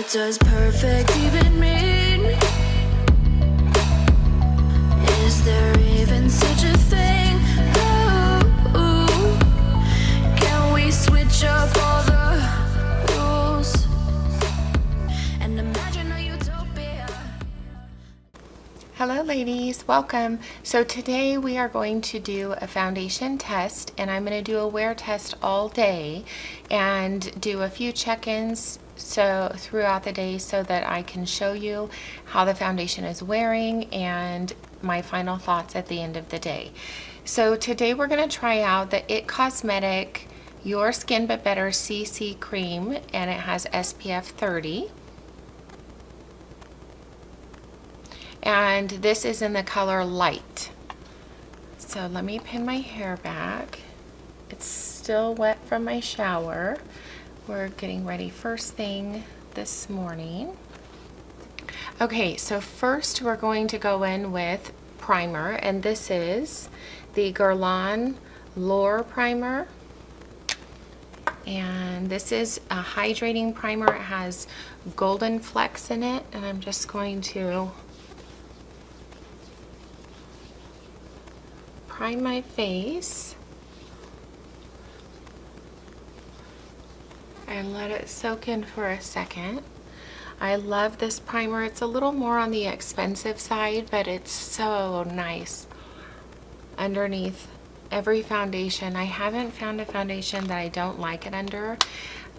What does perfect even mean? Is there even such a thing? Ooh, can we switch up all the rules and imagine a utopia? Hello ladies, welcome. So today we are going to do a foundation test, and I'm going to do a wear test all day and do a few check-ins throughout the day so that I can show you how the foundation is wearing and my final thoughts at the end of the day. So today we're going to try out the IT Cosmetic Your Skin But Better CC Cream, and it has SPF 30. And this is in the color light. So let me pin my hair back. It's still wet from my shower. We're getting ready first thing this morning. Okay, so first we're going to go in with primer, and this is the Guerlain Lure Primer. And this is a hydrating primer. It has golden flecks in it, and I'm just going to prime my face and let it soak in for a second. I love this primer. It's a little more on the expensive side, but it's so nice underneath every foundation. I haven't found a foundation that I don't like it under.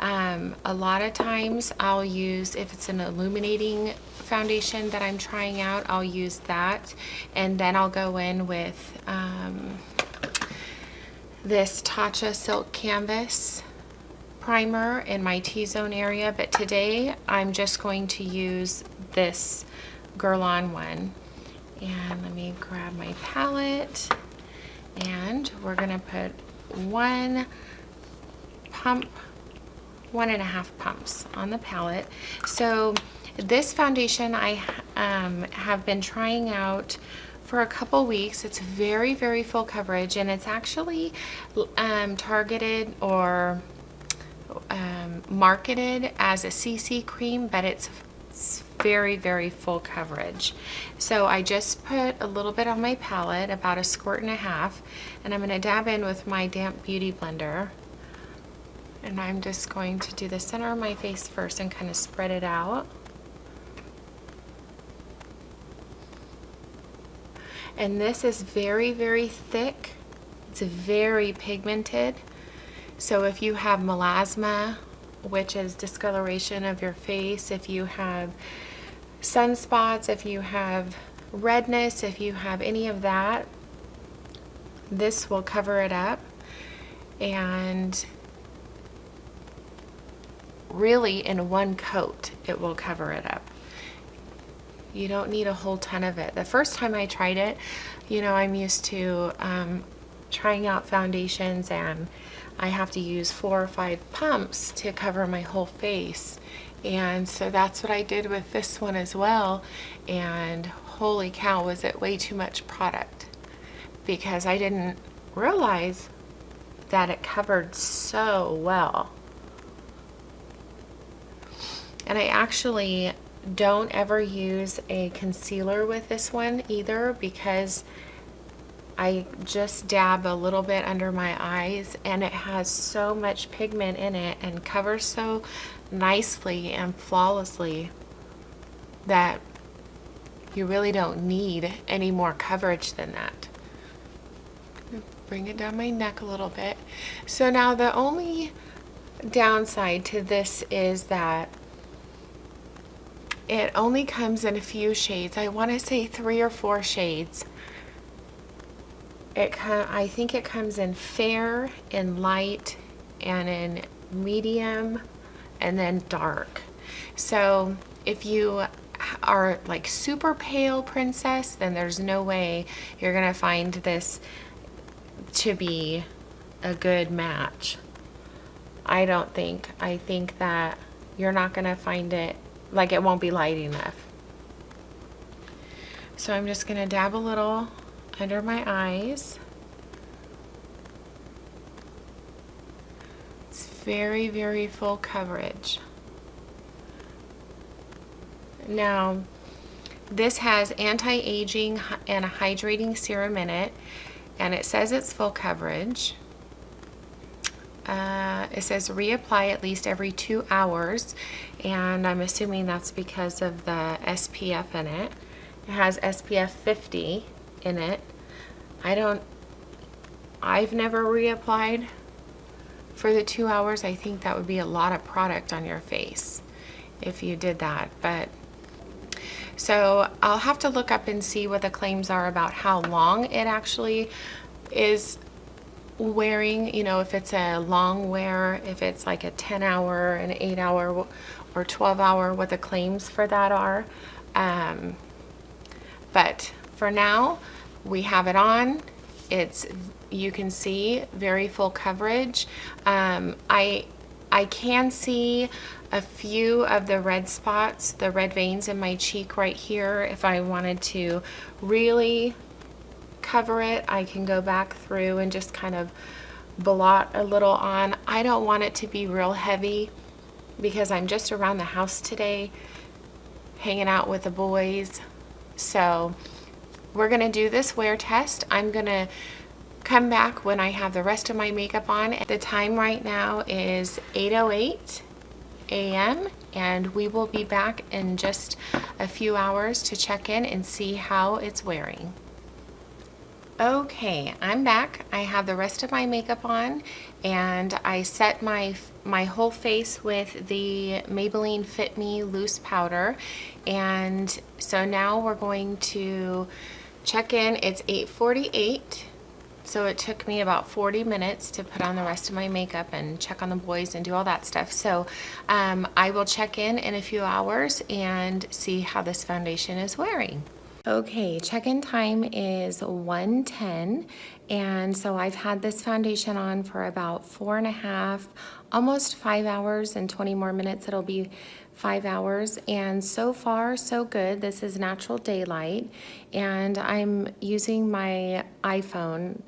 A lot of times I'll use, if it's an illuminating foundation that I'm trying out, I'll use that, and then I'll go in with this Tatcha Silk Canvas primer in my T-zone area, but today I'm just going to use this Guerlain one. And let me grab my palette, and we're gonna put 1 pump, 1.5 pumps on the palette. So this foundation I have been trying out for a couple weeks. It's very, very full coverage, and it's actually targeted or marketed as a CC cream, but it's very, very full coverage. So I just put a little bit on my palette, about 1.5 squirts, and I'm going to dab in with my damp beauty blender. And I'm just going to do the center of my face first and kind of spread it out. And this is very, very thick. It's very pigmented. So if you have melasma, which is discoloration of your face, if you have sunspots, if you have redness, if you have any of that, this will cover it up. And really, in one coat, it will cover it up. You don't need a whole ton of it. The first time I tried it, you know, I'm used to trying out foundations, and I have to use 4 or 5 pumps to cover my whole face. And so that's what I did with this one as well. And holy cow, was it way too much product, because I didn't realize that it covered so well. And I actually don't ever use a concealer with this one either, because I just dab a little bit under my eyes, and it has so much pigment in it and covers so nicely and flawlessly that you really don't need any more coverage than that. Bring it down my neck a little bit. So now the only downside to this is that it only comes in a few shades. I want to say 3 or 4 shades. I think it comes in fair, in light, and in medium, and then dark. So if you are like super pale princess, then there's no way you're gonna find this to be a good match. I don't think. I think that you're not gonna find it, like it won't be light enough. So I'm just gonna dab a little under my eyes. It's very, very full coverage. Now, this has anti-aging and a hydrating serum in it, and it says it's full coverage. It says reapply at least every 2 hours, and I'm assuming that's because of the SPF in it. It has SPF 50 in it. I've never reapplied for the 2 hours. I think that would be a lot of product on your face if you did that, but so I'll have to look up and see what the claims are about how long it actually is wearing, you know, if it's a long wear, if it's like a 10-hour, an 8-hour, or 12-hour, what the claims for that are. But for now, we have it on. It's, you can see, very full coverage. I can see a few of the red spots, the red veins in my cheek right here. If I wanted to really cover it, I can go back through and just kind of blot a little on. I don't want it to be real heavy because I'm just around the house today hanging out with the boys. So we're gonna do this wear test. I'm gonna come back when I have the rest of my makeup on. The time right now is 8:08 a.m. and we will be back in just a few hours to check in and see how it's wearing. Okay, I'm back. I have the rest of my makeup on, and I set my whole face with the Maybelline Fit Me loose powder. And so now we're going to check in. It's 8:48. So it took me about 40 minutes to put on the rest of my makeup and check on the boys and do all that stuff. So I will check in a few hours and see how this foundation is wearing. Okay, check-in time is 1:10, and so I've had this foundation on for about 4.5, almost 5 hours, and 20 more minutes it'll be 5 hours, and so far so good. This is natural daylight, and I'm using my iPhone,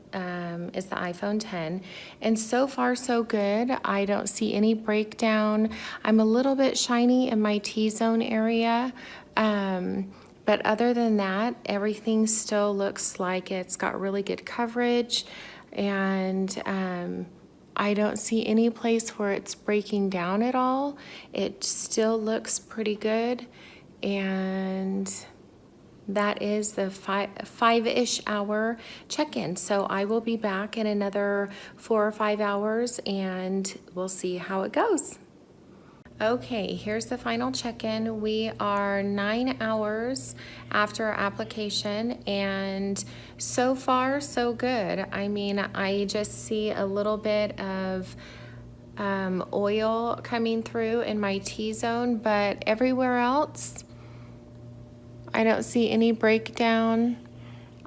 it's the iPhone 10, and so far so good. I don't see any breakdown. I'm a little bit shiny in my T-zone area, but other than that, everything still looks like it's got really good coverage, and I don't see any place where it's breaking down at all. It still looks pretty good, and that is the five-ish hour check-in. So I will be back in another 4 or 5 hours, and we'll see how it goes. Okay, here's the final check-in. We are 9 hours after application, and so far so good. I mean, I just see a little bit of oil coming through in my T-zone, but everywhere else I don't see any breakdown.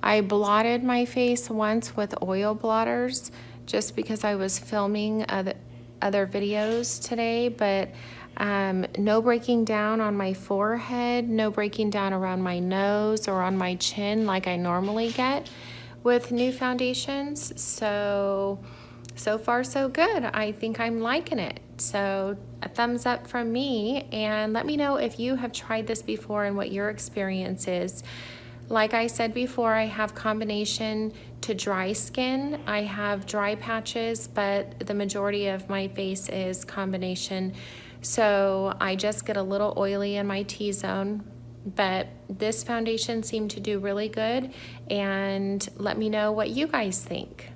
I blotted my face once with oil blotters just because I was filming other videos today, but no breaking down on my forehead, no breaking down around my nose or on my chin like I normally get with new foundations. So far so good. I think I'm liking it. So a thumbs up from me, and let me know if you have tried this before and what your experience is. Like I said before, I have combination to dry skin. I have dry patches, but the majority of my face is combination. So I just get a little oily in my T-zone, but this foundation seemed to do really good, and let me know what you guys think.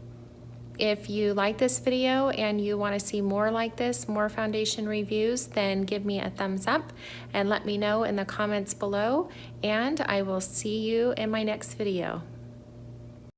If you like this video and you want to see more like this, more foundation reviews, then give me a thumbs up and let me know in the comments below, and I will see you in my next video.